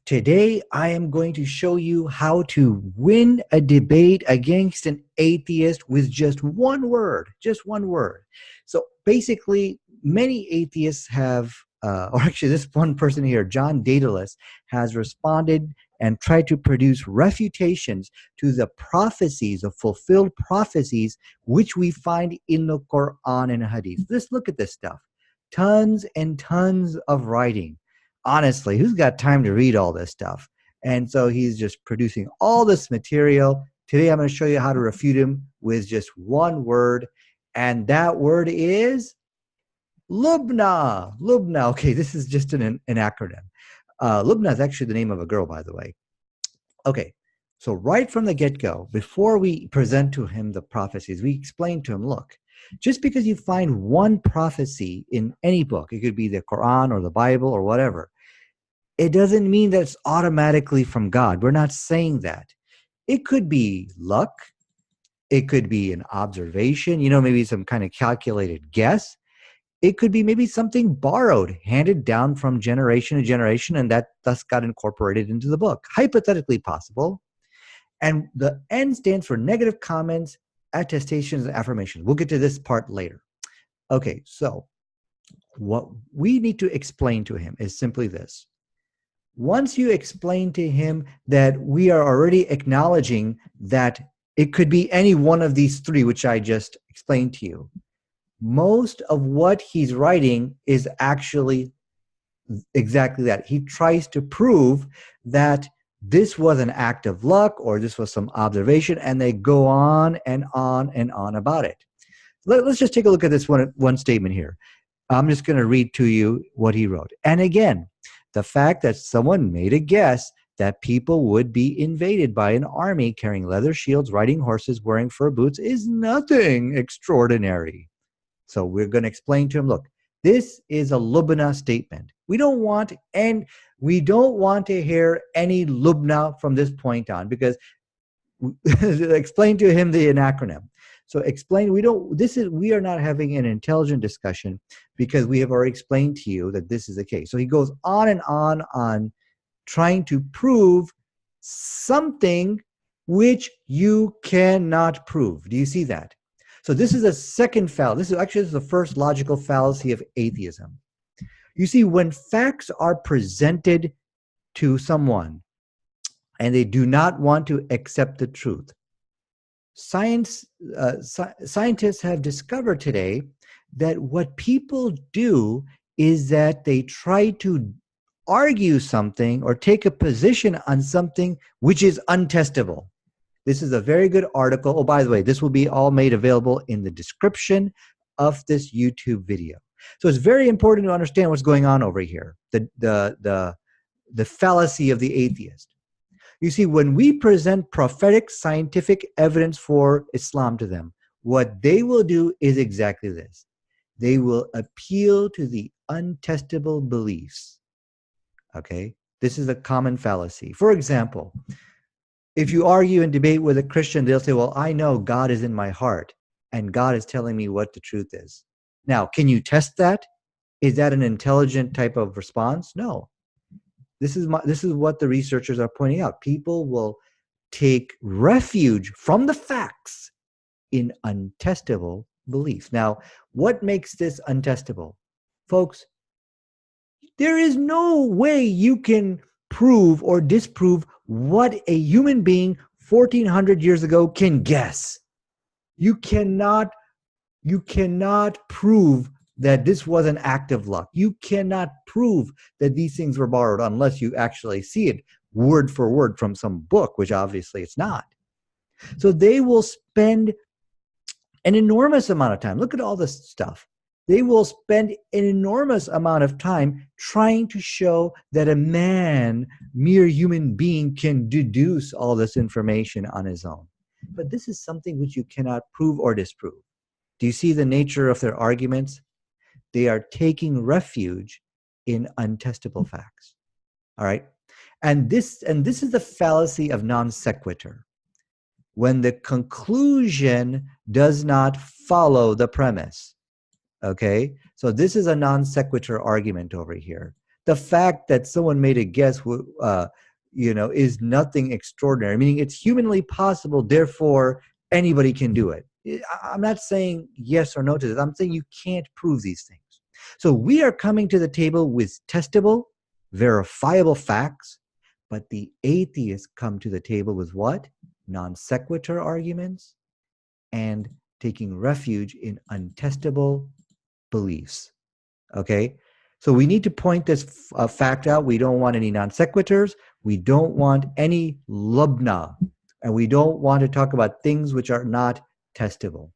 Today, I am going to show you how to win a debate against an atheist with just one word, just one word. So basically, many atheists have, or actually this one person here, John Daedalus, has responded and tried to produce refutations to the prophecies, of fulfilled prophecies, which we find in the Quran and Hadith. Let's look at this stuff. Tons and tons of writing. Honestly, who's got time to read all this stuff? And so he's just producing all this material. Today, I'm going to show you how to refute him with just one word. And that word is LOBNA. LOBNA. Okay, this is just an acronym. LOBNA is actually the name of a girl, by the way. Okay, so right from the get-go, before we present to him the prophecies, we explain to him, look, just because you find one prophecy in any book, it could be the Quran or the Bible or whatever, it doesn't mean that it's automatically from God. We're not saying that. It could be luck. It could be an observation, maybe some kind of calculated guess. It could be maybe something borrowed, handed down from generation to generation, and that thus got incorporated into the book. Hypothetically possible. And the N stands for negative comments, attestations, and affirmations. We'll get to this part later. Okay, so what we need to explain to him is simply this. Once you explain to him that we are already acknowledging that it could be any one of these three, which I just explained to you, most of what he's writing is actually exactly that. He tries to prove that this was an act of luck or this was some observation, and they go on and on and on about it. Let's just take a look at this one statement here. I'm just going to read to you what he wrote. And again, the fact that someone made a guess that people would be invaded by an army carrying leather shields, riding horses, wearing fur boots is nothing extraordinary. So we're going to explain to him, look, this is a LOBNA statement. We don't want to hear any LOBNA from this point on, because explain to him the acronym. So explain, we are not having an intelligent discussion because we have already explained to you that this is the case. So he goes on and on trying to prove something which you cannot prove. Do you see that? So this is a second fallacy. This is the first logical fallacy of atheism. You see, when facts are presented to someone and they do not want to accept the truth, scientists have discovered today that what people do is that they try to argue something or take a position on something which is untestable. This is a very good article. Oh, by the way, this will be all made available in the description of this YouTube video. So it's very important to understand what's going on over here, the fallacy of the atheist. You see, when we present prophetic scientific evidence for Islam to them, what they will do is exactly this. They will appeal to the untestable beliefs. Okay? This is a common fallacy. For example, if you argue and debate with a Christian, they'll say, well, I know God is in my heart and God is telling me what the truth is. Now, can you test that? Is that an intelligent type of response? No. This is what the researchers are pointing out. People will take refuge from the facts in untestable beliefs. Now, what makes this untestable? Folks, there is no way you can prove or disprove what a human being 1400 years ago can guess. You cannot prove that this was an act of luck. You cannot prove that these things were borrowed unless you actually see it word for word from some book, which obviously it's not. So they will spend an enormous amount of time. Look at all this stuff. They will spend an enormous amount of time trying to show that a mere human being, can deduce all this information on his own. But this is something which you cannot prove or disprove. Do you see the nature of their arguments? They are taking refuge in untestable facts. All right? And this is the fallacy of non sequitur. When the conclusion does not follow the premise. Okay? So this is a non sequitur argument over here. the fact that someone made a guess, is nothing extraordinary. Meaning it's humanly possible, therefore anybody can do it. I'm not saying yes or no to this. I'm saying you can't prove these things. So we are coming to the table with testable, verifiable facts, but the atheists come to the table with what? Non sequitur arguments and taking refuge in untestable beliefs. Okay? So we need to point this fact out. We don't want any non sequiturs. We don't want any LOBNA. And we don't want to talk about things which are not testable.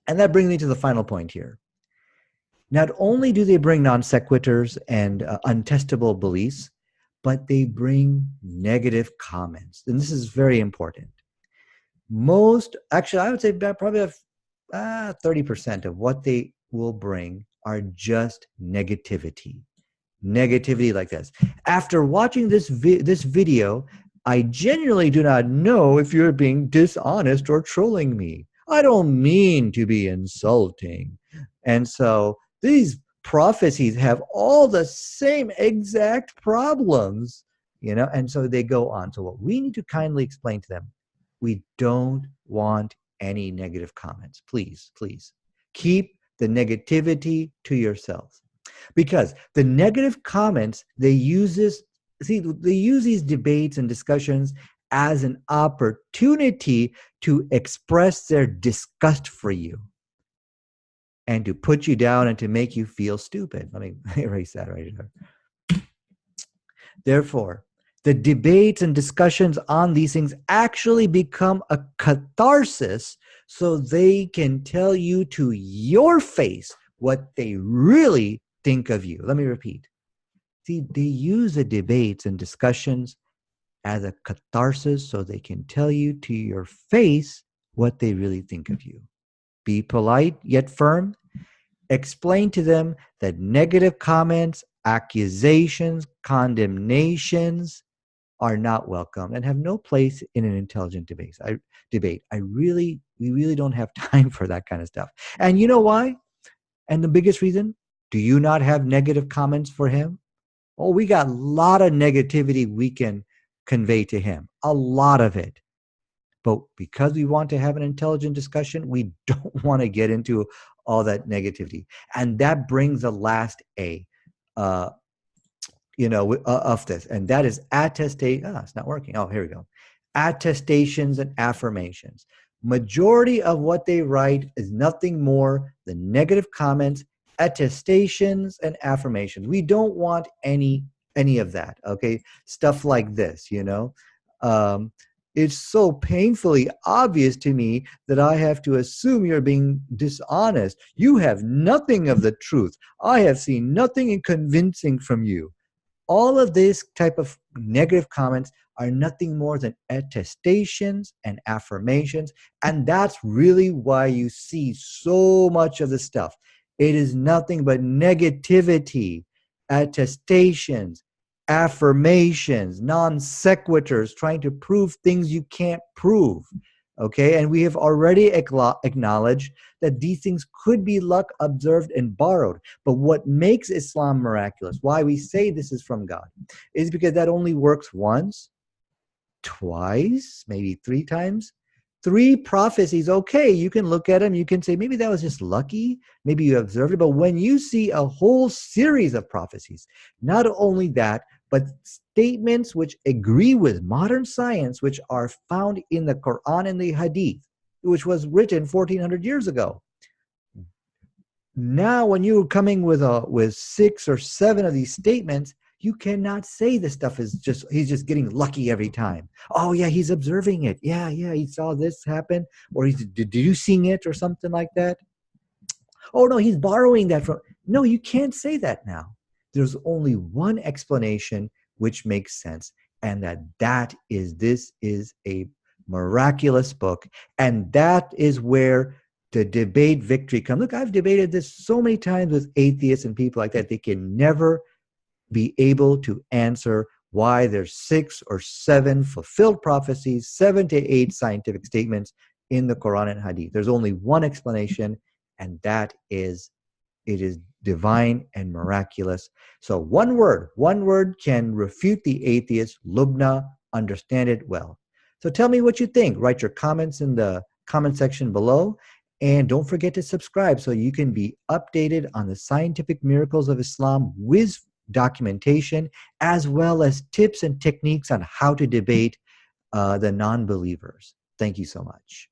And that brings me to the final point here. Not only do they bring non sequiturs and untestable beliefs, but they bring negative comments. And this is very important. Actually, I would say probably 30% of what they will bring are just negativity. Negativity like this. After watching this video, I genuinely do not know if you're being dishonest or trolling me. I don't mean to be insulting. And so these prophecies have all the same exact problems, and so they go on. So what we need to kindly explain to them, we don't want any negative comments. Please, please keep the negativity to yourselves. Because the negative comments, they use these debates and discussions as an opportunity to express their disgust for you and to put you down and to make you feel stupid. Let me erase that right there. Therefore, the debates and discussions on these things actually become a catharsis so they can tell you to your face what they really think of you. Let me repeat. See, they use the debates and discussions as a catharsis so they can tell you to your face what they really think of you. Be polite yet firm. Explain to them that negative comments, accusations, condemnations are not welcome and have no place in an intelligent debate. We really don't have time for that kind of stuff. And you know why? And the biggest reason, do you not have negative comments for him? Oh, we got a lot of negativity we can convey to him, a lot of it. But because we want to have an intelligent discussion, we don't want to get into all that negativity. And that brings the last A, of this. And that is attestation. It's not working. Oh, here we go. Attestations and affirmations. Majority of what they write is nothing more than negative comments, attestations, and affirmations. We don't want any of that. Okay, stuff like this. It's so painfully obvious to me that I have to assume you're being dishonest. You have nothing of the truth. I have seen nothing convincing from you. All of this type of negative comments are nothing more than attestations and affirmations. And that's really why you see so much of the stuff. It is nothing but negativity, attestations, affirmations, non sequiturs, trying to prove things you can't prove. Okay, and we have already acknowledged that these things could be luck observed and borrowed. But what makes Islam miraculous, why we say this is from God, is because that only works once, twice, maybe 3 times. 3 prophecies, okay, you can look at them, you can say, maybe that was just lucky, maybe you observed it, but when you see a whole series of prophecies, not only that, but statements which agree with modern science, which are found in the Quran and the Hadith, which was written 1400 years ago. Now, when you're coming with 6 or 7 of these statements, you cannot say this stuff is he's just getting lucky every time. Oh yeah, he's observing it. Yeah, he saw this happen, or he's deducing it or something like that. Oh no, he's borrowing that from. No, you can't say that now. There's only one explanation which makes sense, and this is a miraculous book, and that is where the debate victory comes. Look, I've debated this so many times with atheists and people like that. They can never be able to answer why there's 6 or 7 fulfilled prophecies, 7 to 8 scientific statements in the Quran and Hadith. There's only one explanation, and that is it is divine and miraculous. So one word can refute the atheist. LOBNA, understand it well. So tell me what you think. Write your comments in the comment section below. And don't forget to subscribe so you can be updated on the scientific miracles of Islam with documentation, as well as tips and techniques on how to debate the non-believers. Thank you so much.